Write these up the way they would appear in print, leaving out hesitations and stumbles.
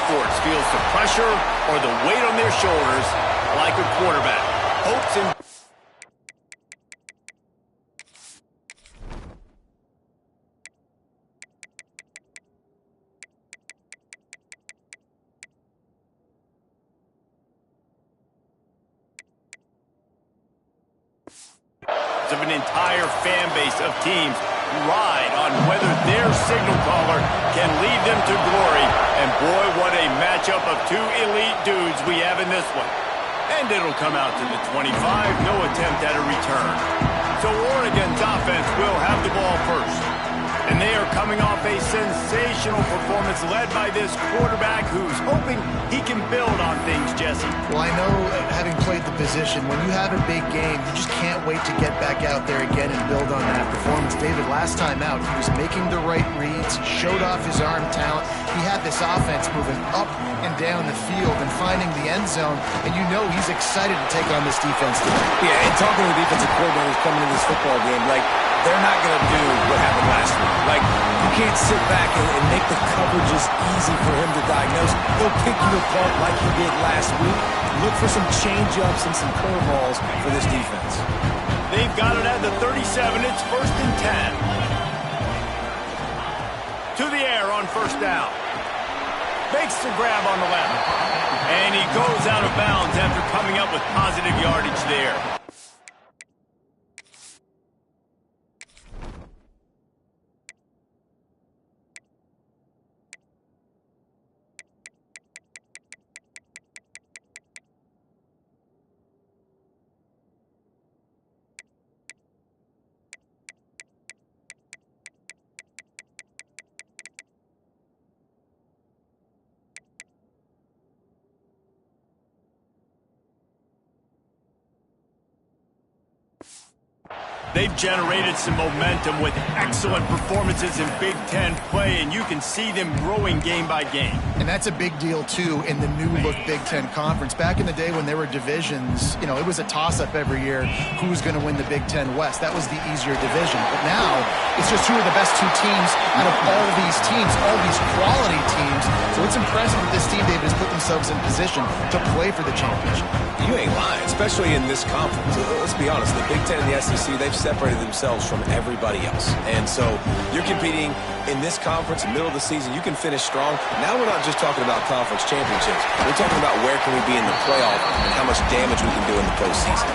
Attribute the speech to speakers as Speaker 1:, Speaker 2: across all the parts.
Speaker 1: Force feels the pressure or the weight on their shoulders like a quarterback. Hopes and of an entire fan base of teams ride on whether their signal caller can lead them to glory. And boy, what a matchup of two elite dudes we have in this one. And it'll come out to the 25, no attempt at a return. So Oregon's offense will have the ball first. And they are coming off a sensational performance led by this quarterback who's hoping he can build on things, Jesse.
Speaker 2: Well, I know, having played the position, when you have a big game, you just can't wait to get back out there again and build on that performance. David, last time out, he was making the right reads. He showed off his arm talent. He had this offense moving up and down the field and finding the end zone. And you know he's excited to take on this defense today.
Speaker 3: Yeah, and talking to the defensive coordinators coming into this football game, like, they're not going to do what happened last week. Like, you can't sit back and make the coverages easy for him to diagnose. He'll pick you apart like he did last week. Look for some change-ups and some curveballs for this defense.
Speaker 1: They've got it at the 37. It's 1st and 10. To the air on 1st down. Makes the grab on the left. And he goes out of bounds after coming up with positive yardage there. They've generated some momentum with excellent performances in Big Ten play, and you can see them growing game by game.
Speaker 2: And that's a big deal, too, in the new-look Big Ten Conference. Back in the day when there were divisions, you know, it was a toss-up every year who's going to win the Big Ten West. That was the easier division. But now, it's just who are the best two teams out of all these teams, all these quality teams. So it's impressive that this team, David, has put themselves in position to play for the championship.
Speaker 3: You ain't lying, especially in this conference. Let's be honest, the Big Ten and the SEC, they've separated themselves from everybody else. And so you're competing in this conference, middle of the season, you can finish strong. Now we're not just talking about conference championships. We're talking about where can we be in the playoff and how much damage we can do in the postseason.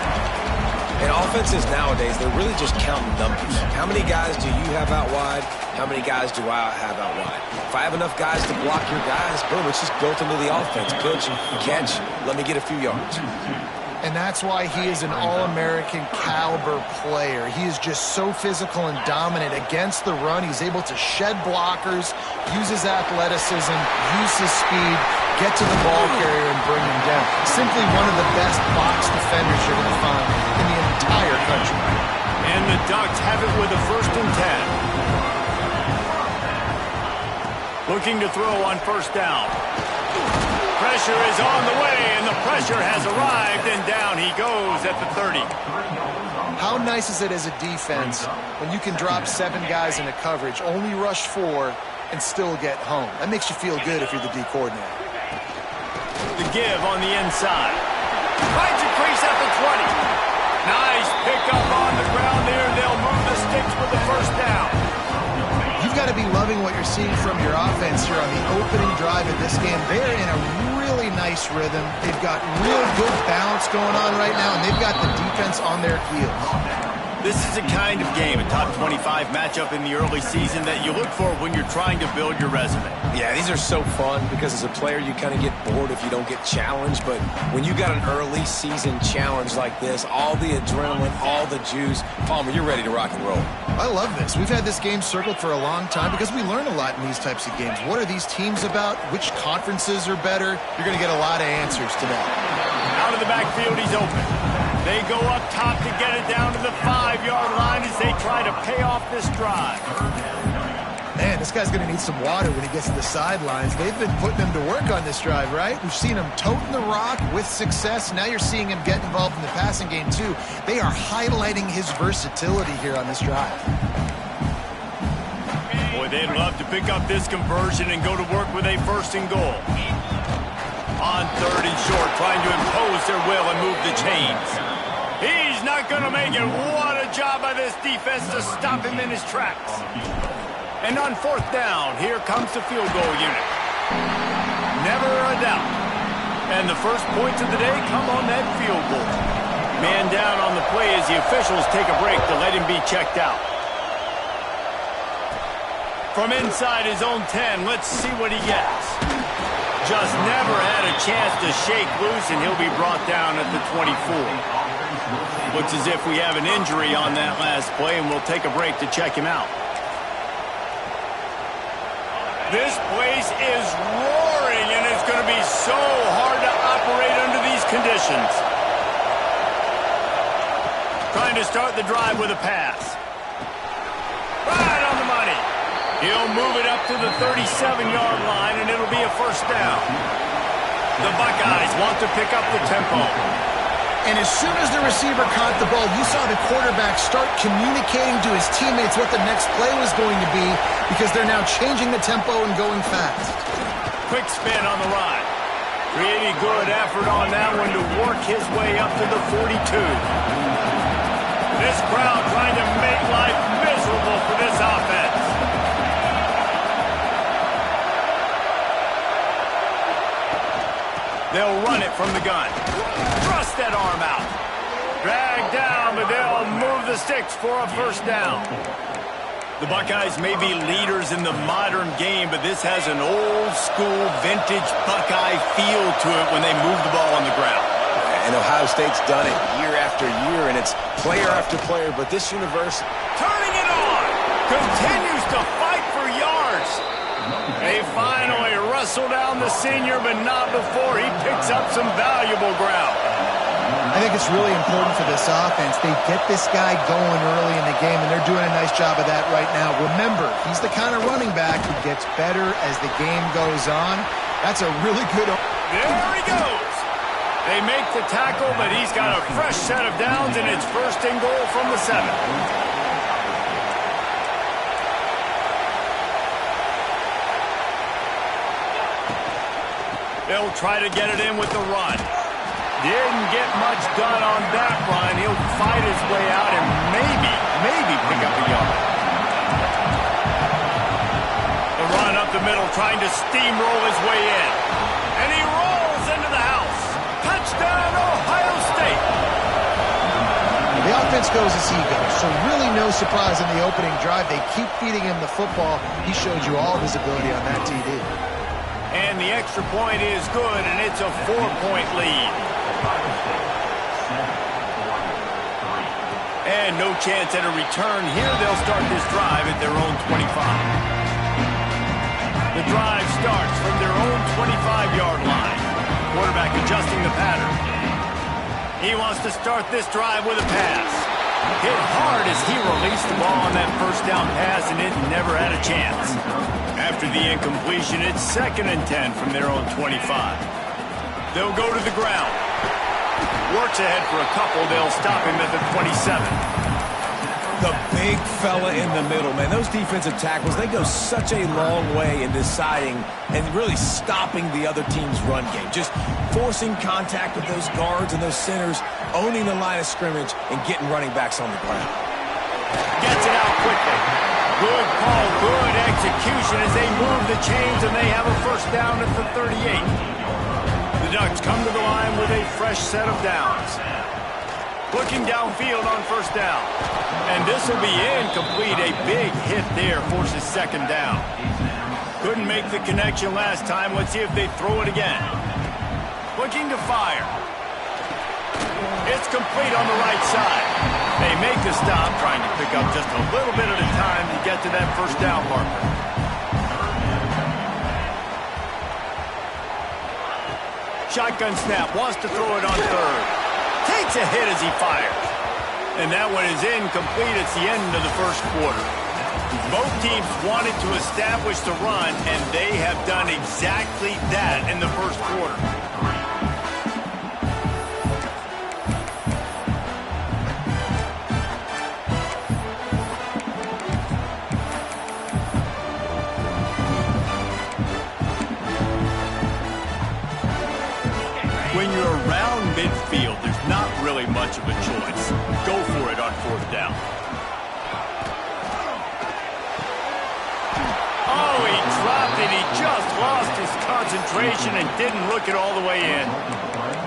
Speaker 3: And offenses nowadays, they're really just counting numbers. How many guys do you have out wide? How many guys do I have out wide? If I have enough guys to block your guys, boom, it's just built into the offense. Pitch, catch, let me get a few yards.
Speaker 2: And that's why he is an all-American caliber player. He is just so physical and dominant against the run. He's able to shed blockers, use his athleticism, use his speed, get to the ball carrier and bring him down. Simply one of the best box defenders you're going to find in the entire country.
Speaker 1: And the Ducks have it with a 1st and 10. Looking to throw on 1st down. Pressure is on the way, and the pressure has arrived, and down he goes at the 30.
Speaker 2: How nice is it as a defense when you can drop 7 guys in a coverage, only rush 4, and still get home? That makes you feel good if you're the D coordinator.
Speaker 1: The give on the inside. Finds a crease at the 20. Nice pickup on the ground there. They'll move the sticks with the 1st down.
Speaker 2: You've got to be loving what you're seeing from your offense here on the opening drive of this game. They're in a really nice rhythm. They've got real good balance going on right now, and they've got the defense on their heels.
Speaker 1: This is a kind of game, a top 25 matchup in the early season that you look for when you're trying to build your resume.
Speaker 3: Yeah, these are so fun because as a player you kind of get bored if you don't get challenged, but when you got an early season challenge like this, all the adrenaline, all the juice, Palmer, you're ready to rock and roll.
Speaker 2: I love this. We've had this game circled for a long time because we learn a lot in these types of games. What are these teams about? Which conferences are better? You're going to get a lot of answers today.
Speaker 1: Out of the backfield, he's open. They go up top to get it down to the 5-yard line as they try to pay off this drive.
Speaker 2: Man, this guy's going to need some water when he gets to the sidelines. They've been putting him to work on this drive, right? We've seen him toting the rock with success. Now you're seeing him get involved in the passing game, too. They are highlighting his versatility here on this drive.
Speaker 1: Boy, They'd love to pick up this conversion and go to work with a first and goal. On 3rd and short, trying to impose their will and move the chains. He's not going to make it. What a job by this defense to stop him in his tracks. And on 4th down, here comes the field goal unit. Never a doubt. And the first points of the day come on that field goal. Man down on the play as the officials take a break to let him be checked out. From inside his own 10, let's see what he gets. Just never had a chance to shake loose, and he'll be brought down at the 24. Looks as if we have an injury on that last play, and we'll take a break to check him out. This place is roaring, and it's going to be so hard to operate under these conditions. Trying to start the drive with a pass. Right on the money. He'll move it up to the 37-yard line, and it'll be a first down. The Buckeyes want to pick up the tempo.
Speaker 2: And as soon as the receiver caught the ball, you saw the quarterback start communicating to his teammates what the next play was going to be because they're now changing the tempo and going fast.
Speaker 1: Quick spin on the ride. Really good effort on that one to work his way up to the 42. This crowd trying to make life miserable for this offense. They'll run it from the gun. Thrust that arm out. Drag down, but they'll move the sticks for a first down. The Buckeyes may be leaders in the modern game, but this has an old-school, vintage Buckeye feel to it when they move the ball on the ground.
Speaker 3: And Ohio State's done it year after year, and it's player after player, but this universe...
Speaker 1: Turning it on! Continues to fight for yards. They finally wrestle down the senior, but not before he picks up some valuable ground.
Speaker 2: I think it's really important for this offense. They get this guy going early in the game, and they're doing a nice job of that right now. Remember, he's the kind of running back who gets better as the game goes on. That's a really good...
Speaker 1: There he goes. They make the tackle, but he's got a fresh set of downs, and it's first and goal from the 7. They'll try to get it in with the run. Didn't get much done on that run. He'll fight his way out and maybe pick up a yard. The run up the middle, trying to steamroll his way in. And he rolls into the house. Touchdown, Ohio State.
Speaker 2: The offense goes as he goes, so really no surprise in the opening drive. They keep feeding him the football. He showed you all of his ability on that TD.
Speaker 1: And the extra point is good, and it's a 4-point lead. And no chance at a return here. They'll start this drive at their own 25. The drive starts from their own 25-yard line. Quarterback adjusting the pattern. He wants to start this drive with a pass. Hit hard as he released the ball on that first down pass, and it never had a chance. After the incompletion, it's 2nd and 10 from their own 25. They'll go to the ground. Works ahead for a couple. They'll stop him at the 27.
Speaker 3: The big fella in the middle, man. Those defensive tackles, they go such a long way in deciding and really stopping the other team's run game. Just forcing contact with those guards and those centers, owning the line of scrimmage, and getting running backs on the ground.
Speaker 1: Gets it out quickly. Good call, good execution as they move the chains, and they have a first down at the 38. The Ducks come to the line with a fresh set of downs. Looking downfield on first down. And this will be incomplete. A big hit there forces 2nd down. Couldn't make the connection last time. Let's see if they throw it again. Looking to fire. It's complete on the right side. They make the stop, trying to pick up just a little bit at a time to get to that first down marker. Shotgun snap, wants to throw it on 3rd. Takes a hit as he fires. And that one is incomplete. It's the end of the first quarter. Both teams wanted to establish the run, and they have done exactly that in the first quarter. When you're around midfield, there's not really much of a choice. Go for it on 4th down. Oh, he dropped it. He just lost his concentration and didn't look it all the way in.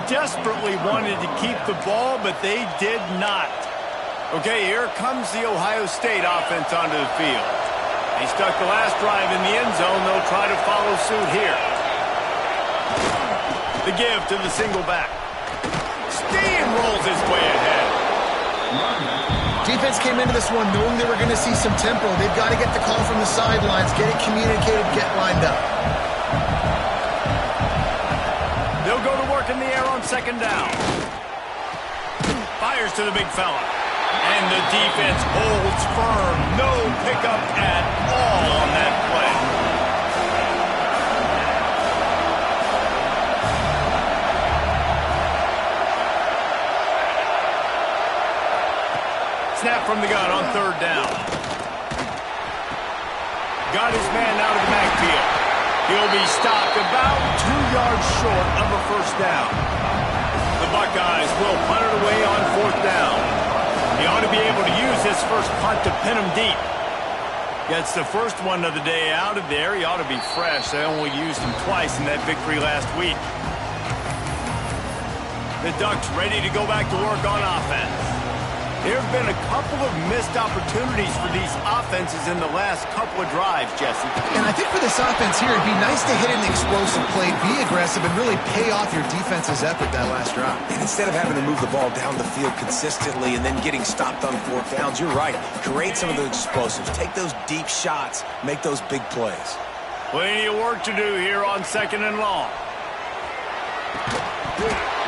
Speaker 1: Desperately wanted to keep the ball, but they did not. Okay, here comes the Ohio State offense onto the field. They stuck the last drive in the end zone. They'll try to follow suit here. The give to the single back. Steamrolls his way ahead.
Speaker 2: Defense came into this one knowing they were going to see some tempo. They've got to get the call from the sidelines, get it communicated, get lined up.
Speaker 1: They'll go to work in the air on 2nd down. Fires to the big fella. And the defense holds firm. No pickup at all on that play. Snap from the gun on 3rd down. Got his man out of the backfield. He'll be stopped about 2 yards short of a 1st down. The Buckeyes will punt it away on 4th down. He ought to be able to use this first punt to pin him deep. Gets the first one of the day out of there. He ought to be fresh. They only used him twice in that victory last week. The Ducks ready to go back to work on offense. There have been a couple of missed opportunities for these offenses in the last couple of drives, Jesse.
Speaker 2: And I think for this offense here, it'd be nice to hit an explosive play, be aggressive, and really pay off your defense's effort that last drive.
Speaker 3: And instead of having to move the ball down the field consistently and then getting stopped on 4th downs, you're right. Create some of those explosives. Take those deep shots. Make those big plays.
Speaker 1: Plenty of work to do here on 2nd and long.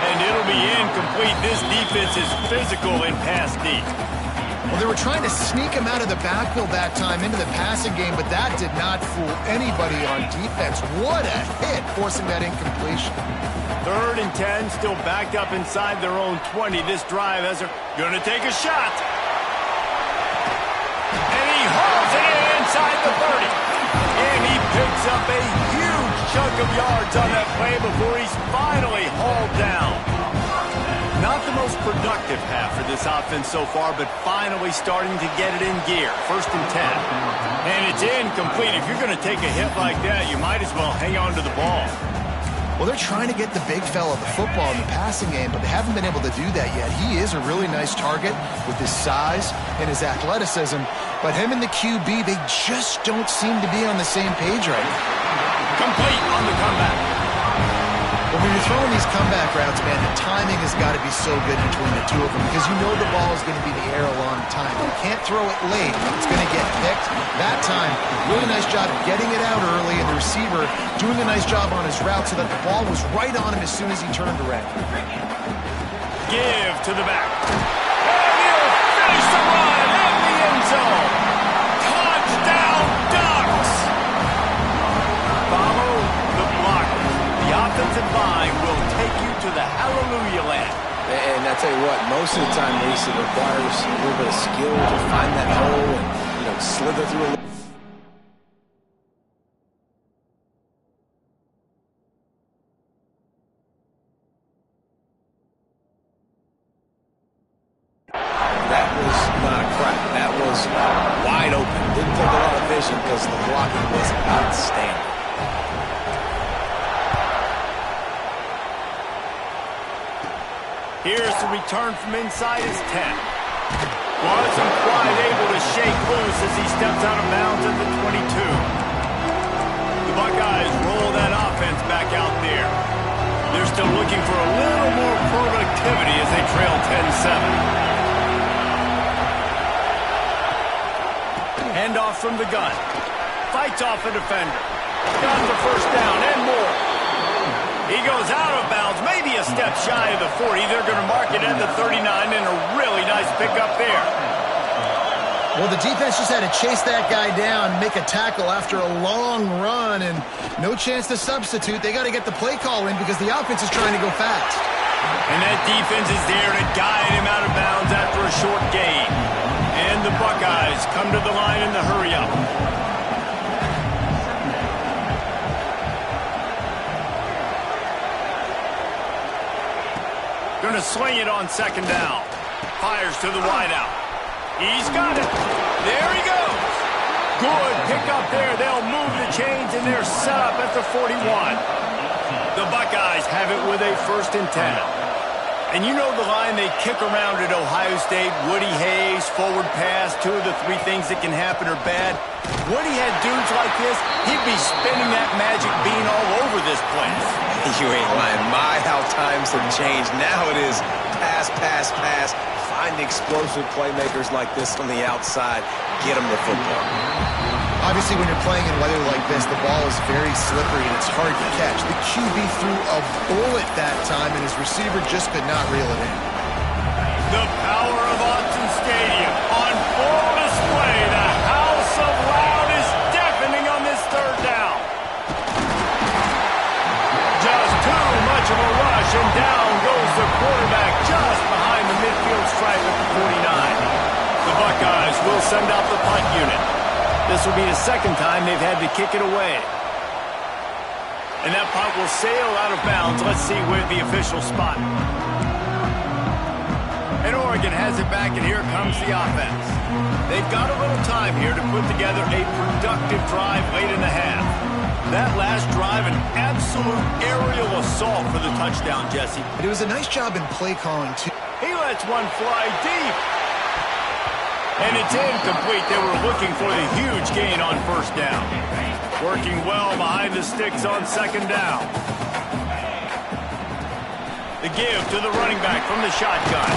Speaker 1: And it'll be incomplete. This defense is physical in pass deep.
Speaker 2: Well, they were trying to sneak him out of the backfield that time into the passing game, but that did not fool anybody on defense. What a hit, forcing that incompletion.
Speaker 1: 3rd and 10, still backed up inside their own 20. This drive as they're going to take a shot. And he hauls it in inside the 30. And he picks up a huge chunk of yards on that play before he's finally hauled down. Not the most productive half for this offense so far, but finally starting to get it in gear. 1st and 10. And it's incomplete. If you're going to take a hit like that, you might as well hang on to the ball.
Speaker 2: Well, they're trying to get the big fella the football in the passing game, but they haven't been able to do that yet. He is a really nice target with his size and his athleticism, but him and the QB, they just don't seem to be on the same page right now.
Speaker 1: Complete on the comeback.
Speaker 2: Well, when you're throwing these comeback routes, man, the timing has got to be so good between the two of them because you know the ball is going to be in the air a long time. You can't throw it late. It's going to get picked. That time, really nice job getting it out early, and the receiver doing a nice job on his route so that the ball was right on him as soon as he turned around.
Speaker 1: Give to the back. And he'll finish the run in the end zone. Touchdown, Ducks! Follow the blockers. The offensive line will take you to the hallelujah land.
Speaker 3: And I tell you what, most of the time, Reese, it requires a little bit of skill to find that hole and, slither through a little. That was not a crack. That was wide open. Didn't take a lot of vision because the blocking was outstanding.
Speaker 1: Here's the return from inside his 10. Wasn't quite able to shake loose as he steps out of bounds at the 22. The Buckeyes roll that offense back out there. They're still looking for a little more productivity as they trail 10-7. Handoff from the gun. Fights off a defender. Got the 1st down and more. He goes out of bounds, maybe a step shy of the 40. They're going to mark it at the 39, and a really nice pickup there.
Speaker 2: Well, the defense just had to chase that guy down, make a tackle after a long run, and no chance to substitute. They got to get the play call in because the offense is trying to go fast.
Speaker 1: And that defense is there to guide him out of bounds after a short gain. And the Buckeyes come to the line in the hurry-up. Going to sling it on second down. Fires to the wideout. He's got it. There he goes. Good pickup there. They'll move the chains, and they're set up at the 41. The Buckeyes have it with a 1st and 10. And you know the line they kick around at Ohio State, Woody Hayes, forward pass, 2 of the 3 things that can happen are bad. Woody had dudes like this, he'd be spinning that magic bean all over this place.
Speaker 3: You ain't lying. My, how times have changed. Now it is pass, pass, pass. Find explosive playmakers like this on the outside. Get them the football.
Speaker 2: Obviously, when you're playing in weather like this, the ball is very slippery and it's hard to catch. The QB threw a bullet that time, and his receiver just could not reel it in.
Speaker 1: The power of Autzen Stadium on full display. The house of loud is deafening on this 3rd down. Just too much of a rush, and down goes the quarterback just behind the midfield stripe at the 49. The Buckeyes will send out the punt unit. This will be the 2nd time they've had to kick it away. And that punt will sail out of bounds. Let's see where the official spot. And Oregon has it back, and here comes the offense. They've got a little time here to put together a productive drive late in the half. That last drive, an absolute aerial assault for the touchdown, Jesse.
Speaker 2: But it was a nice job in play calling, too.
Speaker 1: He lets one fly deep. And it's incomplete. They were looking for the huge gain on 1st down. Working well behind the sticks on 2nd down. The give to the running back from the shotgun.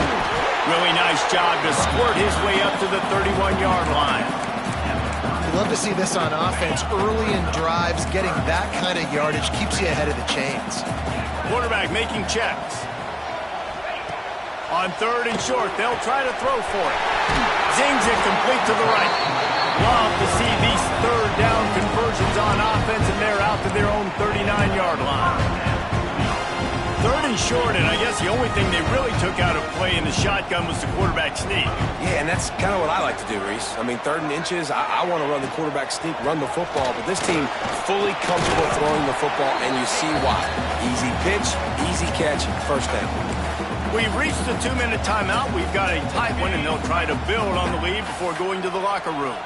Speaker 1: Really nice job to squirt his way up to the 31-yard line.
Speaker 2: You love to see this on offense. Early in drives, getting that kind of yardage keeps you ahead of the chains.
Speaker 1: Quarterback making checks. On 3rd and short, they'll try to throw for it. Zings it complete to the right. Love to see these 3rd down conversions on offense, and they're out to their own 39-yard line. 3rd and short, and I guess the only thing they really took out of play in the shotgun was the quarterback sneak.
Speaker 3: Yeah, and that's kind of what I like to do, Reese. I mean, 3rd and inches, I want to run the quarterback sneak, run the football, but this team fully comfortable throwing the football, and you see why. Easy pitch, easy catch, 1st down.
Speaker 1: We've reached the 2-minute timeout. We've got a tight one, and they'll try to build on the lead before going to the locker room.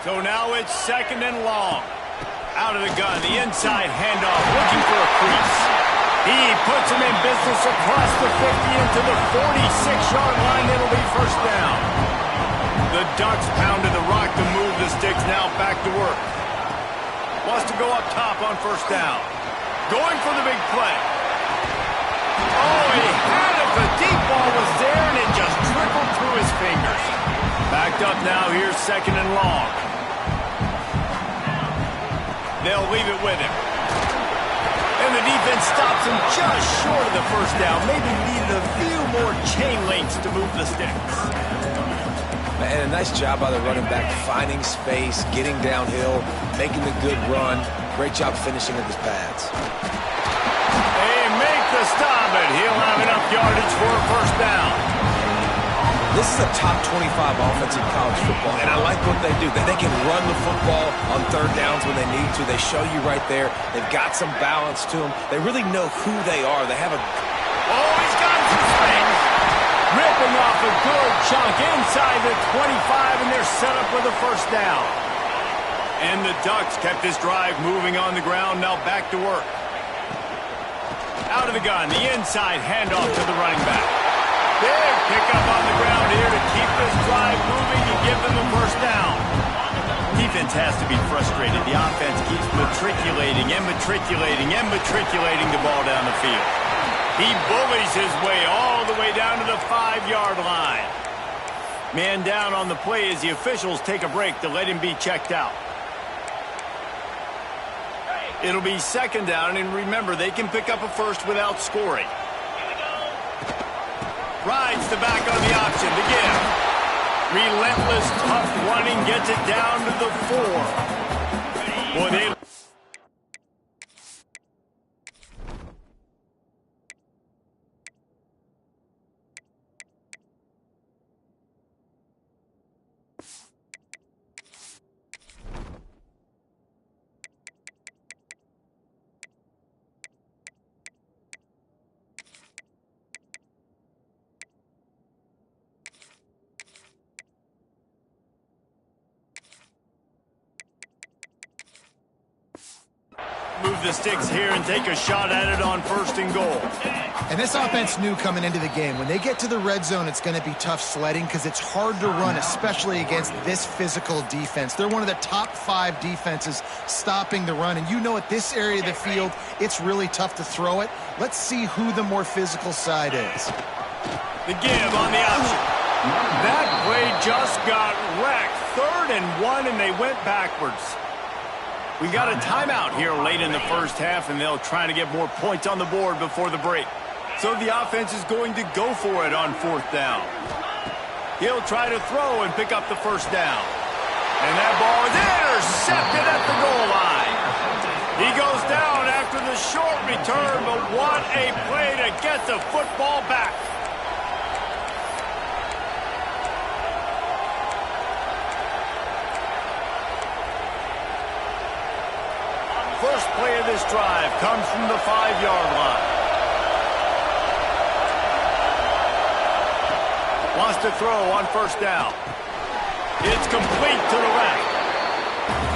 Speaker 1: So now it's 2nd and long. Out of the gun, the inside handoff, looking for a crease. He puts him in business across the 50 into the 46-yard line. It'll be 1st down. The Ducks pounded the rock to move the sticks. Now back to work. Wants to go up top on 1st down. Going for the big play. Oh, he had it. The deep ball was there, and it just trickled through his fingers. Backed up now. Here's 2nd and long. They'll leave it with him. And the defense stops him just short of the 1st down. Maybe needed a few more chain links to move the sticks.
Speaker 3: And a nice job by the running back, finding space, getting downhill, making the good run. Great job finishing with his pads.
Speaker 1: They make the stop, and he'll have enough yardage for a 1st down.
Speaker 3: This is a top 25 offense in college football, and I like what they do. They can run the football on 3rd downs when they need to. They show you right there. They've got some balance to them. They really know who they are. They have a...
Speaker 1: Oh, he's got some space. Ripping off a good chunk inside the 25, and they're set up with a 1st down. And the Ducks kept this drive moving on the ground. Now back to work. Out of the gun, the inside handoff to the running back. Big pickup on the ground here to keep this drive moving and give them the 1st down. Defense has to be frustrated. The offense keeps matriculating and matriculating and matriculating the ball down the field. He bullies his way all the way down to the 5-yard line. Man down on the play as the officials take a break to let him be checked out. It'll be 2nd down, and remember, they can pick up a 1st without scoring. Rides the back on the option to give. Relentless, tough running, gets it down to the 4. Boy, they... move the sticks here and take a shot at it on 1st and goal.
Speaker 2: And this offense knew coming into the game, when they get to the red zone, it's going to be tough sledding because it's hard to run, especially against this physical defense. They're one of the top 5 defenses stopping the run. And you know at this area of the field, it's really tough to throw it. Let's see who the more physical side is.
Speaker 1: The give on the option. That play just got wrecked. 3rd and 1, and they went backwards. We got a timeout here late in the first half, and they'll try to get more points on the board before the break. So the offense is going to go for it on 4th down. He'll try to throw and pick up the 1st down. And that ball is intercepted at the goal line. He goes down after the short return, but what a play to get the football back. First play of this drive comes from the 5-yard line. Wants to throw on 1st down. It's complete to the left.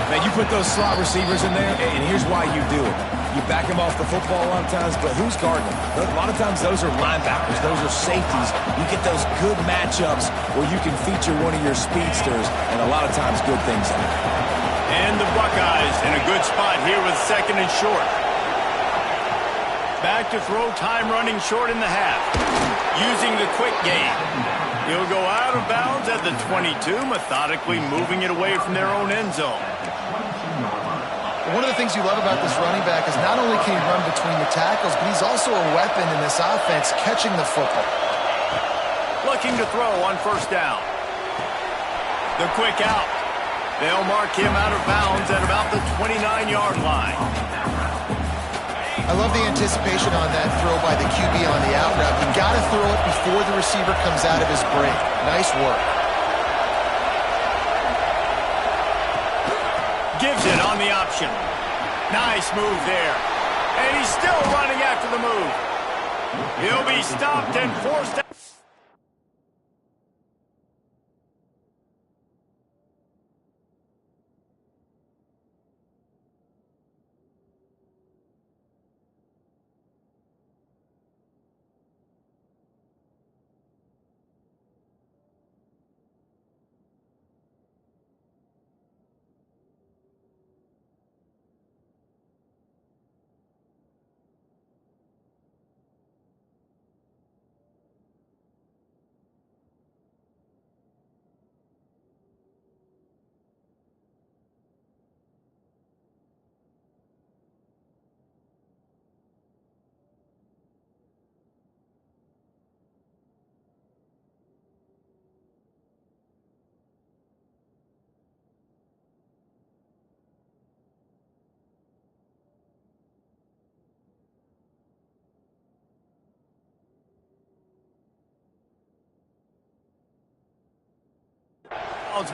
Speaker 3: Man, you put those slot receivers in there, and here's why you do it. You back them off the football a lot of times, but who's guarding them? A lot of times those are linebackers. Those are safeties. You get those good matchups where you can feature one of your speedsters, and a lot of times good things happen.
Speaker 1: And the Buckeyes in a good spot here with 2nd and short. Back to throw, time running short in the half. Using the quick game. He'll go out of bounds at the 22, methodically moving it away from their own end zone.
Speaker 2: One of the things you love about this running back is not only can he run between the tackles, but he's also a weapon in this offense catching the football.
Speaker 1: Looking to throw on 1st down. The quick out. They'll mark him out of bounds at about the 29-yard line.
Speaker 2: I love the anticipation on that throw by the QB on the out route. You got to throw it before the receiver comes out of his break. Nice work.
Speaker 1: Gives it on the option. Nice move there. And he's still running after the move. He'll be stopped and forced out.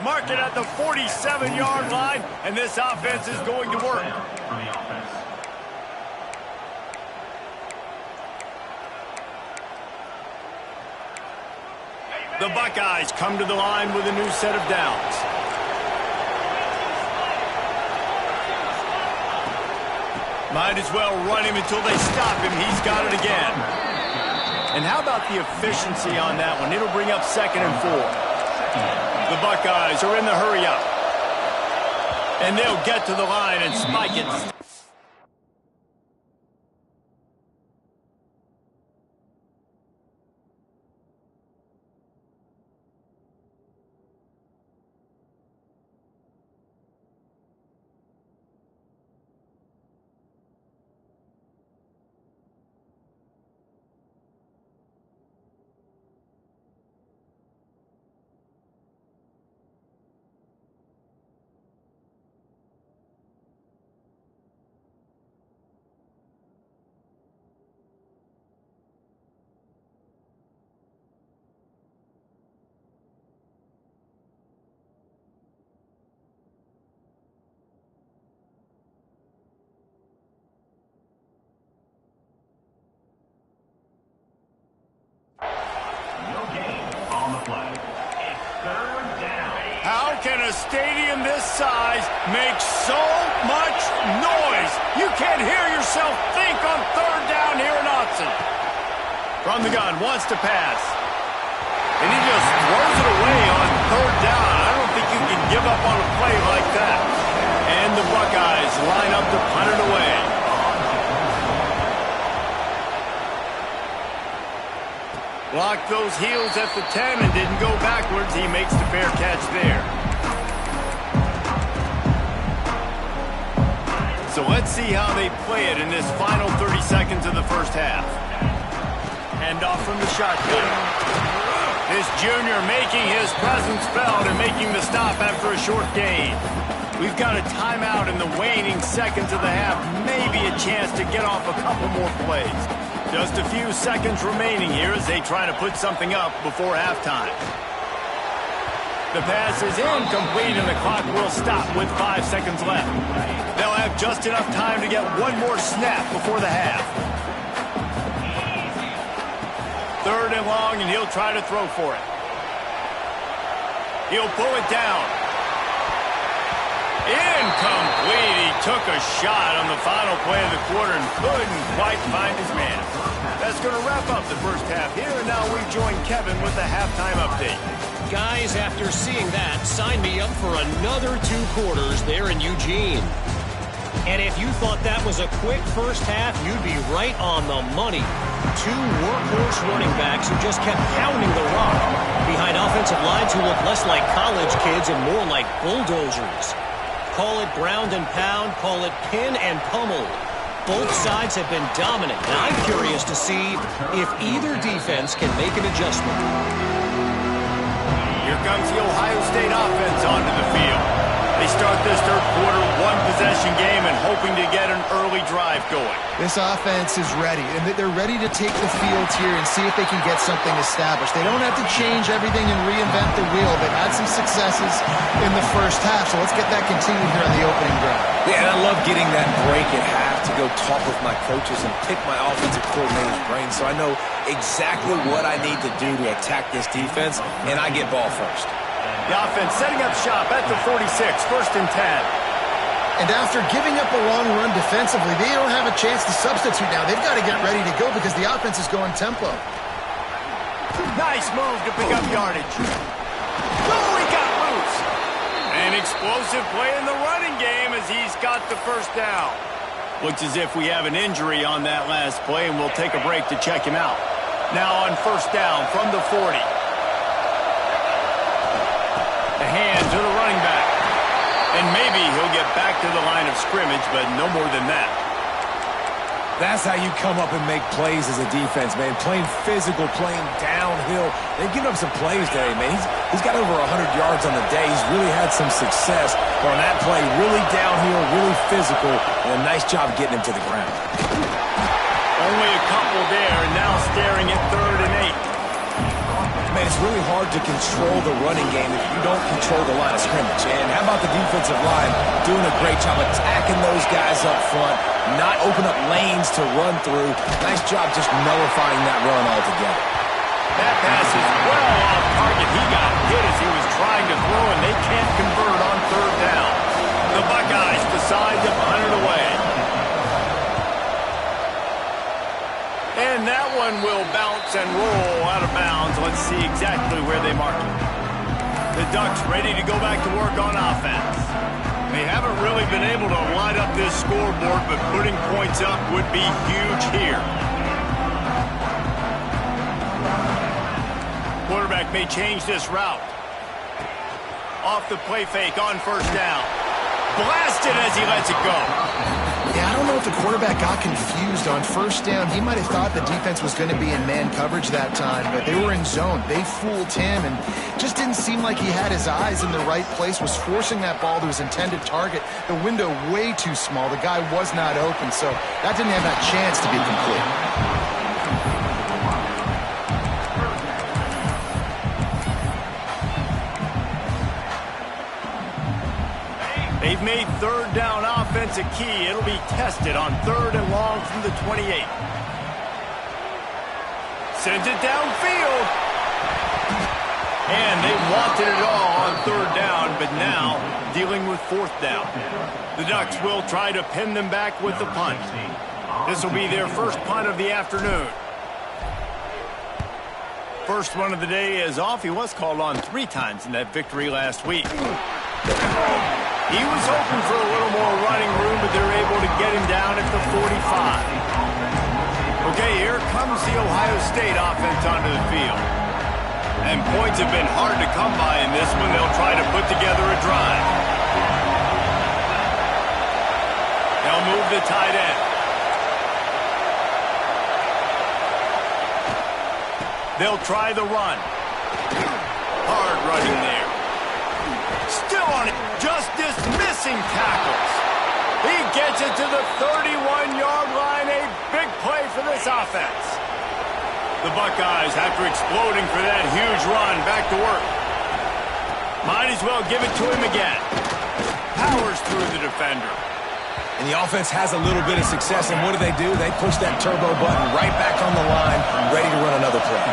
Speaker 1: Mark it at the 47-yard line, and this offense is going to work. The Buckeyes come to the line with a new set of downs. Might as well run him until they stop him. He's got it again. And how about the efficiency on that one? It'll bring up 2nd and 4. The Buckeyes are in the hurry-up. And they'll get to the line and spike it. How can a stadium this size make so much noise? You can't hear yourself think on third down here in Autzen. From the gun, wants to pass. And he just throws it away on third down. I don't think you can give up on a play like that. And the Buckeyes line up to punt it away. Blocked those heels at the 10 and didn't go backwards. He makes the fair catch there. So let's see how they play it in this final 30 seconds of the first half. Hand off from the shotgun. This junior making his presence felt and making the stop after a short gain. We've got a timeout in the waning seconds of the half. Maybe a chance to get off a couple more plays. Just a few seconds remaining here as they try to put something up before halftime. The pass is incomplete and the clock will stop with 5 seconds left. They'll have just enough time to get one more snap before the half. Third and long, and he'll try to throw for it. He'll pull it down. Incomplete. He took a shot on the final play of the quarter and couldn't quite find his man. That's going to wrap up the first half here, and now we join Kevin with the halftime update.
Speaker 4: Guys, after seeing that, sign me up for another 2 quarters there in Eugene. And if you thought that was a quick first half, you'd be right on the money. 2 workhorse running backs who just kept pounding the rock behind offensive lines who look less like college kids and more like bulldozers. Call it ground and pound, call it pin and pummel. Both sides have been dominant, and I'm curious to see if either defense can make an adjustment.
Speaker 1: Here comes the Ohio State offense onto the field. They start this third quarter one-possession game and hoping to get an early drive going.
Speaker 2: This offense is ready, and they're ready to take the field here and see if they can get something established. They don't have to change everything and reinvent the wheel. They've had some successes in the first half, so let's get that continued here on the opening drive.
Speaker 3: Yeah, and I love getting that break at half to go talk with my coaches and pick my offensive coordinator's brain so I know exactly what I need to do to attack this defense, and I get ball first.
Speaker 1: The offense setting up shop at the 46, first and 10.
Speaker 2: And after giving up a long run defensively, they don't have a chance to substitute now. They've got to get ready to go because the offense is going tempo.
Speaker 1: Nice move to pick up yardage. Oh, he got loose. An explosive play in the running game as he's got the first down. Looks as if we have an injury on that last play, and we'll take a break to check him out. Now on first down from the 40. The hand to the running back. And maybe he'll get back to the line of scrimmage, but no more than that.
Speaker 3: That's how you come up and make plays as a defense, man. Playing physical, playing downhill. They've given up some plays today, man. He's got over 100 yards on the day. He's really had some success on that play. Really downhill, really physical, and a nice job getting him to the ground.
Speaker 1: Only a couple there, and now staring at 3rd and 8.
Speaker 3: Man, it's really hard to control the running game if you don't control the line of scrimmage. And how about the defensive line doing a great job attacking those guys up front, not open up lanes to run through. Nice job just nullifying that run altogether.
Speaker 1: That pass is well off target. He got hit as he was trying to throw, and they can't convert on 3rd down. The Buckeyes decide to punt it away. And that one will bounce and roll out of bounds. Let's see exactly where they mark it. The Ducks ready to go back to work on offense. They haven't really been able to light up this scoreboard, but putting points up would be huge here. Quarterback may change this route. Off the play fake on first down. Blasted as he lets it go.
Speaker 2: Yeah, I don't know if the quarterback got confused on first down. He might have thought the defense was going to be in man coverage that time, but they were in zone. They fooled him and just didn't seem like he had his eyes in the right place, was forcing that ball to his intended target. The window way too small. The guy was not open, so that didn't have that chance to be complete.
Speaker 1: They've made 3rd down offense a key. It'll be tested on 3rd and long from the 28. Sends it downfield. And they wanted it all on 3rd down but now dealing with fourth down. The Ducks will try to pin them back with the punt. This will be their first punt of the afternoon. First one of the day is off. He was called on 3 times in that victory last week. He was hoping for a little more running room, but they're able to get him down at the 45. Okay, here comes the Ohio State offense onto the field. And points have been hard to come by in this one. They'll try to put together a drive. They'll move the tight end. They'll try the run. Hard running there. Still on it. Just dismissing tackles. He gets it to the 31-yard line. A big play for this offense. The Buckeyes, after exploding for that huge run, back to work. Might as well give it to him again. Powers through the defender.
Speaker 3: And the offense has a little bit of success, and what do? They push that turbo button right back on the line, ready to run another play.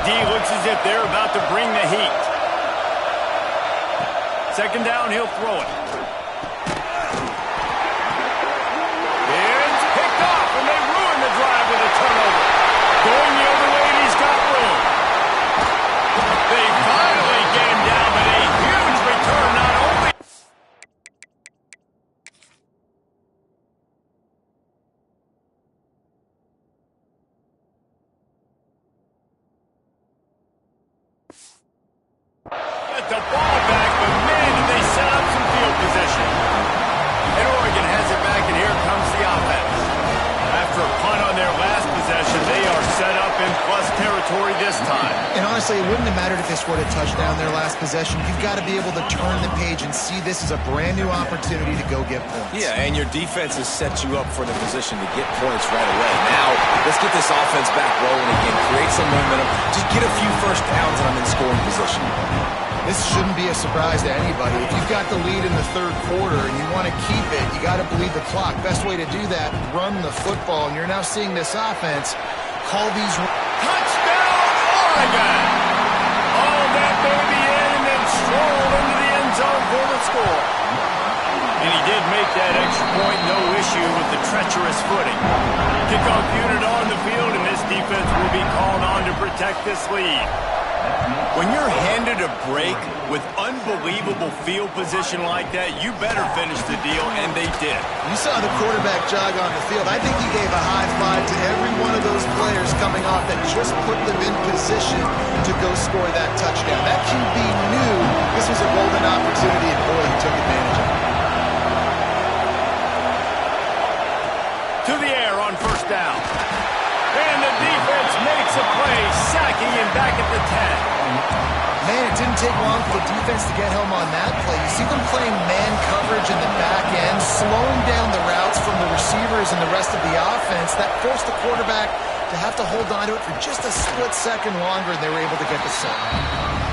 Speaker 1: D looks as if they're about to bring the heat. Second down, he'll throw it. It's picked off, and they ruin the drive with a turnover. Going the other way, and he's got room. They finally get him down, but a huge return not only. Get the ball back, but man, did they set up some field position. And Oregon has it back, and here comes the offense. After a punt on their last possession, they are set up in plus territory this time.
Speaker 2: And honestly, it wouldn't have mattered if they scored a touchdown their last possession. You've got to be able to turn the page and see this as a brand new opportunity to go get points.
Speaker 3: Yeah, and your defense has set you up for the position to get points right away. Now, let's get this offense back rolling again, create some momentum, just get a few first downs, and I'm in scoring position.
Speaker 2: This shouldn't be a surprise to anybody. If you've got the lead in the third quarter and you want to keep it, you got to bleed the clock. Best way to do that, run the football. And you're now seeing this offense call these...
Speaker 1: Touchdown, Oregon! Oh, that baby in and then strolled into the end zone for the score. And he did make that extra point, no issue with the treacherous footing. Kickoff unit on the field, and this defense will be called on to protect this lead. When you're handed a break with unbelievable field position like that, you better finish the deal, and they did.
Speaker 2: You saw the quarterback jog on the field. I think he gave a high five to every one of those players coming off that just put them in position to go score that touchdown. That QB knew this was a golden opportunity, and boy, he took advantage of it.
Speaker 1: To the air on first down. And the defense makes a play, sacking him back at the 10.
Speaker 2: Man, it didn't take long for the defense to get home on that play. You see them playing man coverage in the back end, slowing down the routes from the receivers and the rest of the offense. That forced the quarterback to have to hold on to it for just a split second longer, and they were able to get the sack.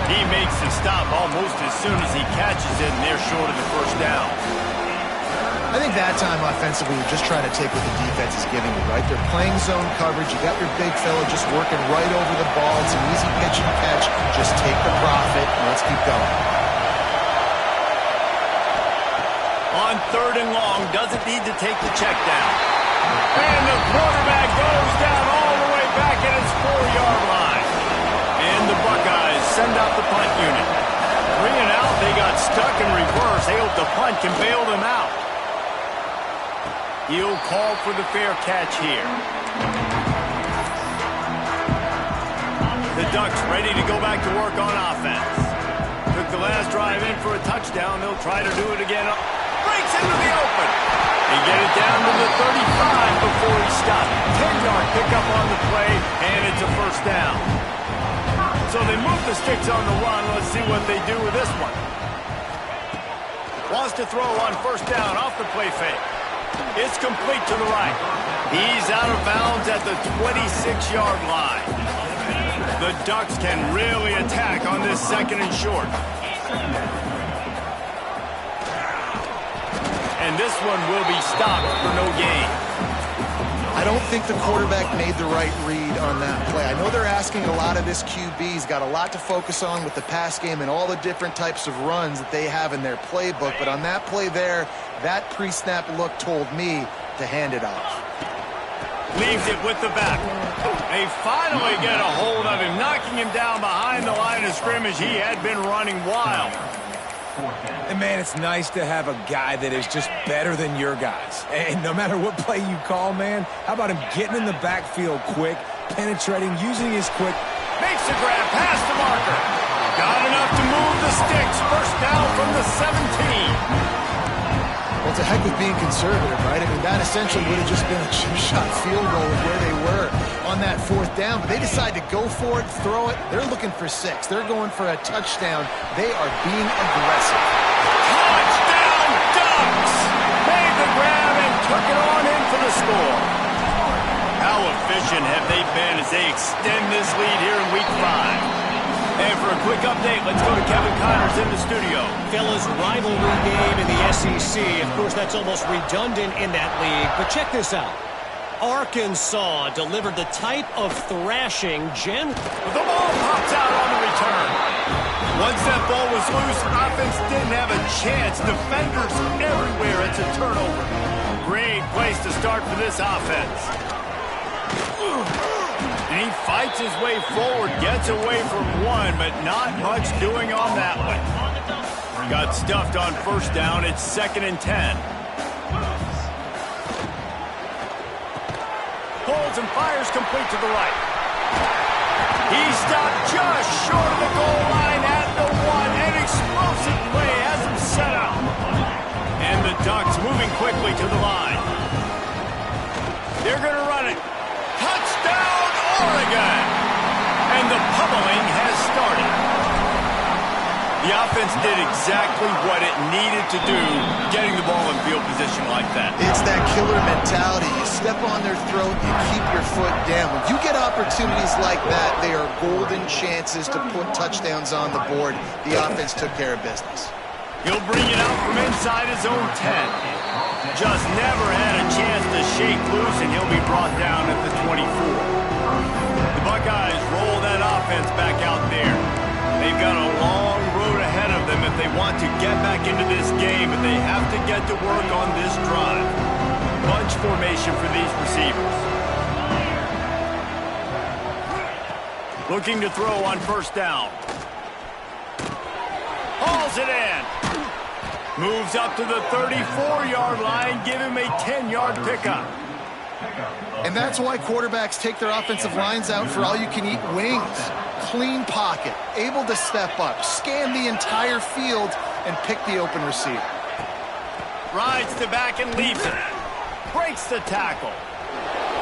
Speaker 1: He makes the stop almost as soon as he catches it, and they're short of the first down.
Speaker 2: I think that time offensively, you're just trying to take what the defense is giving you, right? They're playing zone coverage. You got your big fella just working right over the ball. It's an easy pitch and catch. Just take the profit, and let's keep going.
Speaker 1: On third and long, doesn't need to take the check down. And the quarterback goes down all the way back at his 4-yard line. And the Buckeyes send out the punt unit. 3 and out, they got stuck in reverse. They hope the punt can bail them out. He'll call for the fair catch here. The Ducks ready to go back to work on offense. Took the last drive in for a touchdown. They'll try to do it again. Breaks into the open. They get it down to the 35 before he stopped. 10-yard pickup on the play, and it's a first down. So they move the sticks on the run. Let's see what they do with this one. Wants to throw on first down off the play fake. It's complete to the right. He's out of bounds at the 26-yard line. The Ducks can really attack on this second and short. And this one will be stopped for no gain.
Speaker 2: I don't think the quarterback made the right read on that play. I know they're asking a lot of this QB. He's got a lot to focus on with the pass game and all the different types of runs that they have in their playbook. But on that play there, that pre-snap look told me to hand it off.
Speaker 1: Leaves it with the back. They finally get a hold of him, knocking him down behind the line of scrimmage. He had been running wild.
Speaker 3: And, man, it's nice to have a guy that is just better than your guys. And no matter what play you call, man, how about him getting in the backfield quick, penetrating, using his quick.
Speaker 1: Makes the grab, past the marker. Got enough to move the sticks. First down from the 17.
Speaker 2: Well, it's a heck of being conservative, right? I mean, that essentially would have just been a chip-shot field goal of where they were on that fourth down. But they decide to go for it, throw it. They're looking for 6. They're going for a touchdown. They are being aggressive.
Speaker 1: Touchdown, Ducks! Made the grab and took it on in for the score. How efficient have they been as they extend this lead here in Week 5? And for a quick update, let's go to Kevin Connors in the studio.
Speaker 4: Fellas, rivalry game in the SEC. Of course, that's almost redundant in that league. But check this out. Arkansas delivered the type of thrashing
Speaker 1: The ball pops out on the return. Once that ball was loose, offense didn't have a chance. Defenders everywhere. It's a turnover. Great place to start for this offense. And he fights his way forward, gets away from one, but not much doing on that one. Got stuffed on first down. It's 2nd and 10. Holds and fires complete to the right. He stopped just short of the goal line at the 1. An explosive play has him set up. And the Ducks moving quickly to the line. They're going to run it. Touchdown, Oregon! And the pummeling has started. The offense did exactly what it needed to do, getting the ball in field position like that.
Speaker 2: It's that killer mentality. You step on their throat, you keep your foot down. When you get opportunities like that, they are golden chances to put touchdowns on the board. The offense took care of business.
Speaker 1: He'll bring it out from inside his own 10. Just never had a chance to shake loose, and he'll be brought down at the 24. The Buckeyes roll that offense back out there. They've got a long road ahead of them if they want to get back into this game, but they have to get to work on this drive. Bunch formation for these receivers. Looking to throw on first down. Hauls it in. Moves up to the 34-yard line. Give him a 10-yard pickup.
Speaker 2: And that's why quarterbacks take their offensive lines out for all-you-can-eat wings. Clean pocket, able to step up, scan the entire field, and pick the open receiver.
Speaker 1: Rides the back and leaves it. Breaks the tackle.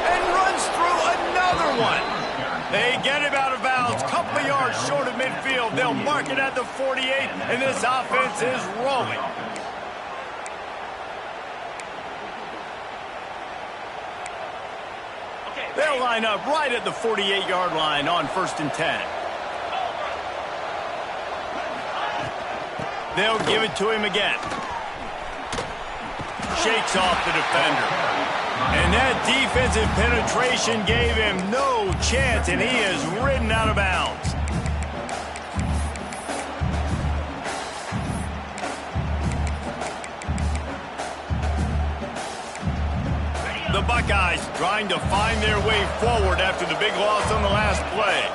Speaker 1: And runs through another one. They get him out of bounds. Couple of yards short of midfield. They'll mark it at the 48, and this offense is rolling. They'll line up right at the 48-yard line on 1st and 10. They'll give it to him again. Shakes off the defender. And that defensive penetration gave him no chance, and he is ridden out of bounds. The Buckeyes trying to find their way forward after the big loss on the last play.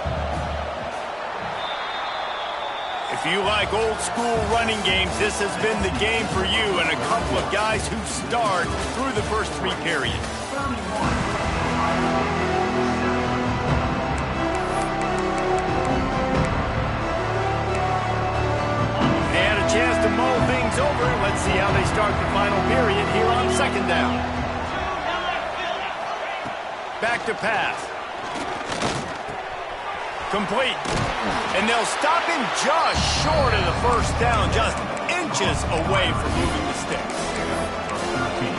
Speaker 1: If you like old school running games, this has been the game for you and a couple of guys who starred through the first 3 periods. They had a chance to mull things over. Let's see how they start the final period here on 2nd down. Back to pass. Complete. And they'll stop him just short of the first down, just inches away from moving the sticks.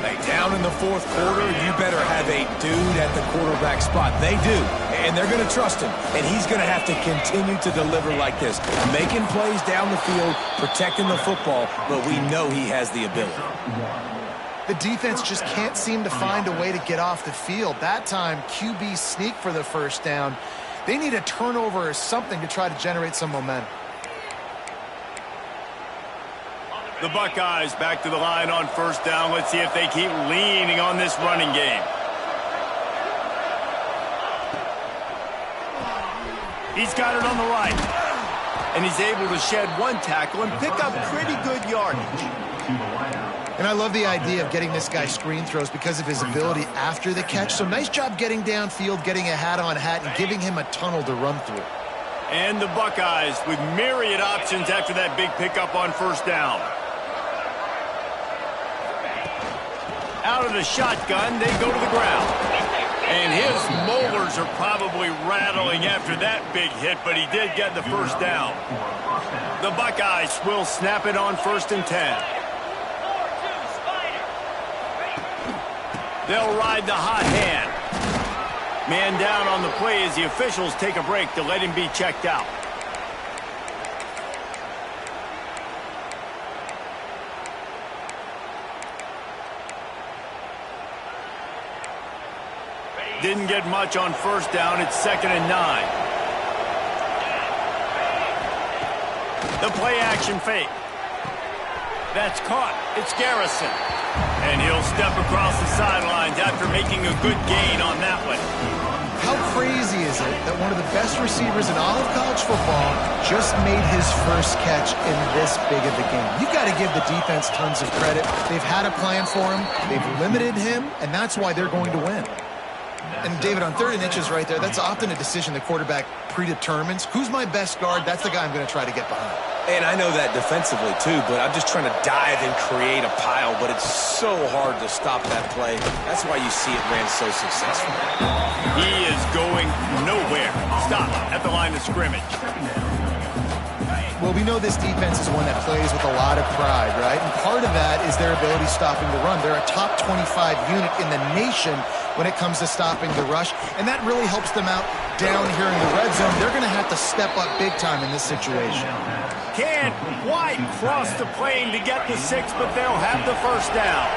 Speaker 3: Hey, down in the 4th quarter, you better have a dude at the quarterback spot. They do, and they're going to trust him. And he's going to have to continue to deliver like this, making plays down the field, protecting the football, but we know he has the ability.
Speaker 2: The defense just can't seem to find a way to get off the field. That time, QB sneak for the first down. They need a turnover or something to try to generate some momentum.
Speaker 1: The Buckeyes back to the line on first down. Let's see if they keep leaning on this running game. He's got it on the right. And he's able to shed one tackle and pick up pretty good yardage.
Speaker 2: And I love the idea of getting this guy screen throws because of his ability after the catch. So nice job getting downfield, getting a hat-on-hat, and giving him a tunnel to run through.
Speaker 1: And the Buckeyes with myriad options after that big pickup on first down. Out of the shotgun, they go to the ground. And his molars are probably rattling after that big hit, but he did get the first down. The Buckeyes will snap it on 1st and 10. They'll ride the hot hand. Man down on the play as the officials take a break to let him be checked out. Didn't get much on first down. It's 2nd and 9. The play action fake. That's caught. It's Garrison. And he'll step across the sidelines after making a good gain on that one.
Speaker 2: How crazy is it that one of the best receivers in all of college football just made his first catch in this big of a game? You've got to give the defense tons of credit. They've had a plan for him. They've limited him, and that's why they're going to win. And, David, on 3rd and inches right there, that's often a decision the quarterback predetermines. Who's my best guard? That's the guy I'm going to try to get behind.
Speaker 3: And I know that defensively, too, but I'm just trying to dive and create a pile, but it's so hard to stop that play. That's why you see it ran so successfully.
Speaker 1: He is going nowhere. Stop at the line of scrimmage.
Speaker 2: Well, we know this defense is one that plays with a lot of pride, right? And part of that is their ability stopping the run. They're a top 25 unit in the nation when it comes to stopping the rush, and that really helps them out down here in the red zone. They're going to have to step up big time in this situation.
Speaker 1: Can't quite cross the plane to get the 6, but they'll have the first down.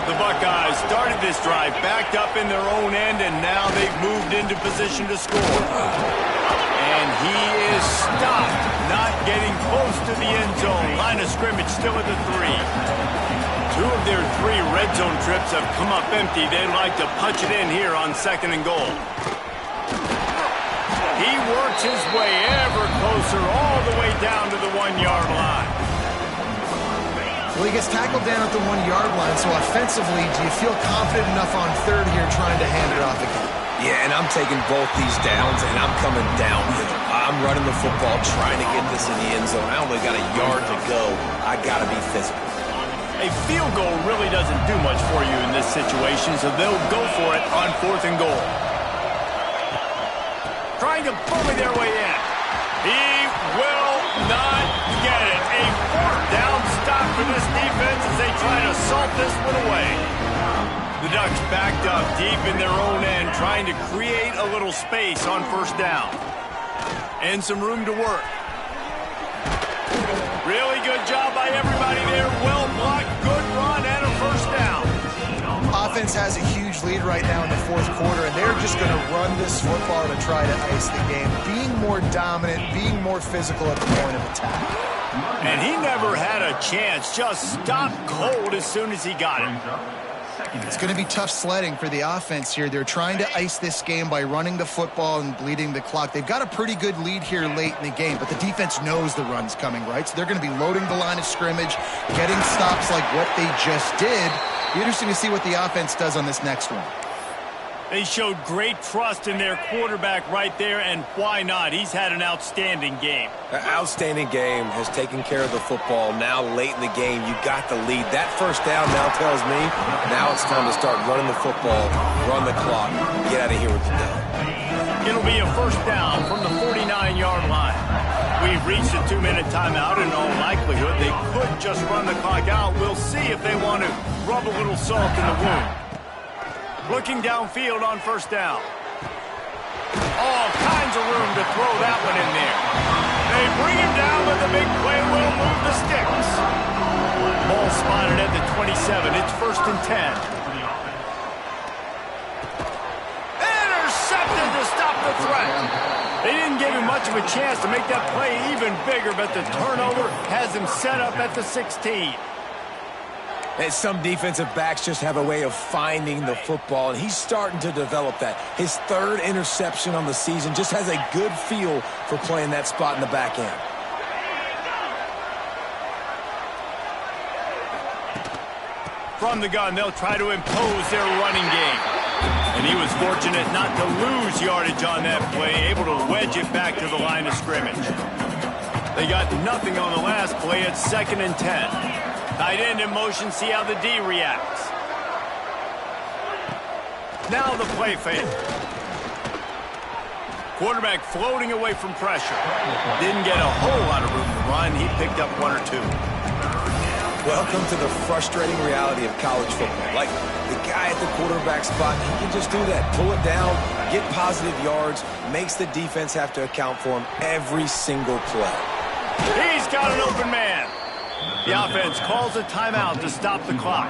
Speaker 1: The Buckeyes started this drive backed up in their own end, and now they've moved into position to score. And he is stopped, not getting close to the end zone. Line of scrimmage still at the 3. 2 of their 3 red zone trips have come up empty. They'd like to punch it in here on 2nd and goal. He works his way ever closer all the way down to the 1-yard line.
Speaker 2: Well, he gets tackled down at the 1-yard line, so offensively, do you feel confident enough on 3rd here trying to hand it off again?
Speaker 3: Yeah, and I'm taking both these downs, and I'm coming downhill. I'm running the football, trying to get this in the end zone. I only got a yard to go. I got to be physical.
Speaker 1: A field goal really doesn't do much for you in this situation, so they'll go for it on 4th and goal. Trying to bully their way in. He will not get it. A 4th down stop for this defense as they try to salt this one away. The Ducks backed up deep in their own end, trying to create a little space on first down. And some room to work. Really good job by everybody there. Well blocked, good run, and a first down.
Speaker 2: Offense has a huge lead right now in the 4th quarter, and they're just going to run this football to try to ice the game. Being more dominant, being more physical at the point of attack.
Speaker 1: And he never had a chance, just stopped cold as soon as he got it.
Speaker 2: It's going to be tough sledding for the offense here. They're trying to ice this game by running the football and bleeding the clock. They've got a pretty good lead here late in the game, but the defense knows the run's coming, right? So they're going to be loading the line of scrimmage, getting stops like what they just did. Be interesting to see what the offense does on this next one.
Speaker 1: They showed great trust in their quarterback right there, and why not? He's had an outstanding game.
Speaker 3: An outstanding game, has taken care of the football. Now late in the game, you got the lead. That first down now tells me now it's time to start running the football, run the clock, get out of here with the dub.
Speaker 1: It'll be a first down from the 49-yard line. We've reached a 2-minute timeout. In all likelihood, they could just run the clock out. We'll see if they want to rub a little salt in the wound. Looking downfield on first down. All kinds of room to throw that one in there. They bring him down, but the big play will move the sticks. Ball spotted at the 27. It's 1st and 10. Intercepted to stop the threat. They didn't give him much of a chance to make that play even bigger, but the turnover has him set up at the 16.
Speaker 3: And some defensive backs just have a way of finding the football, and he's starting to develop that. His 3rd interception on the season, just has a good feel for playing that spot in the back end.
Speaker 1: From the gun, they'll try to impose their running game. And he was fortunate not to lose yardage on that play, able to wedge it back to the line of scrimmage. They got nothing on the last play at 2nd and 10. Tight end in motion, see how the D reacts. Now the play fake. Quarterback floating away from pressure. Didn't get a whole lot of room to run. He picked up 1 or 2.
Speaker 3: Welcome to the frustrating reality of college football. Like, the guy at the quarterback spot, he can just do that. Pull it down, get positive yards, makes the defense have to account for him every single play.
Speaker 1: He's got an open man. The offense calls a timeout to stop the clock.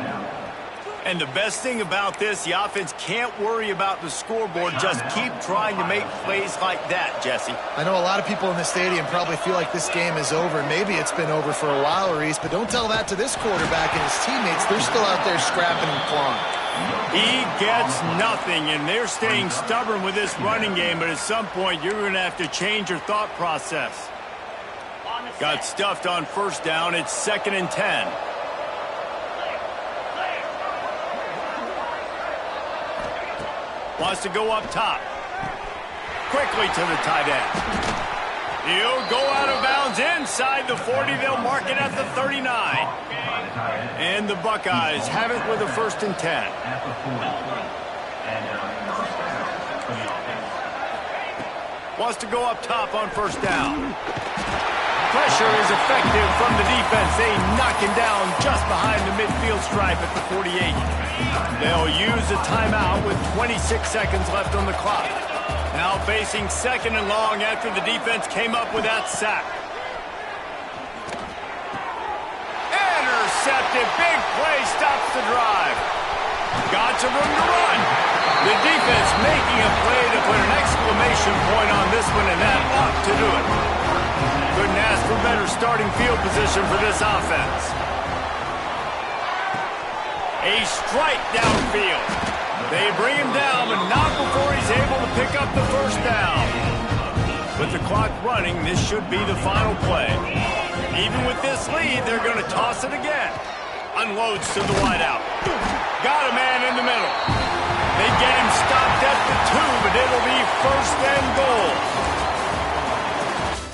Speaker 1: And the best thing about this, the offense can't worry about the scoreboard. Just keep trying to make plays like that, Jesse.
Speaker 2: I know a lot of people in the stadium probably feel like this game is over. Maybe it's been over for a while, Reese, but don't tell that to this quarterback and his teammates. They're still out there scrapping and clawing.
Speaker 1: He gets nothing, and they're staying stubborn with this running game, but at some point you're going to have to change your thought process. Got stuffed on 1st down. It's 2nd and 10. Wants to go up top. Quickly to the tight end. He'll go out of bounds inside the 40. They'll mark it at the 39. And the Buckeyes have it with a 1st and 10. Wants to go up top on 1st down. Pressure is effective from the defense. They knock him down just behind the midfield stripe at the 48. They'll use a timeout with 26 seconds left on the clock. Now facing 2nd and long after the defense came up with that sack. Intercepted. Big play stops the drive. Got some room to run. The defense making a play to put an exclamation point on this one, and that ought to do it. Couldn't ask for better starting field position for this offense. A strike downfield. They bring him down, but not before he's able to pick up the 1st down. With the clock running, this should be the final play. Even with this lead, they're going to toss it again. Unloads to the wideout.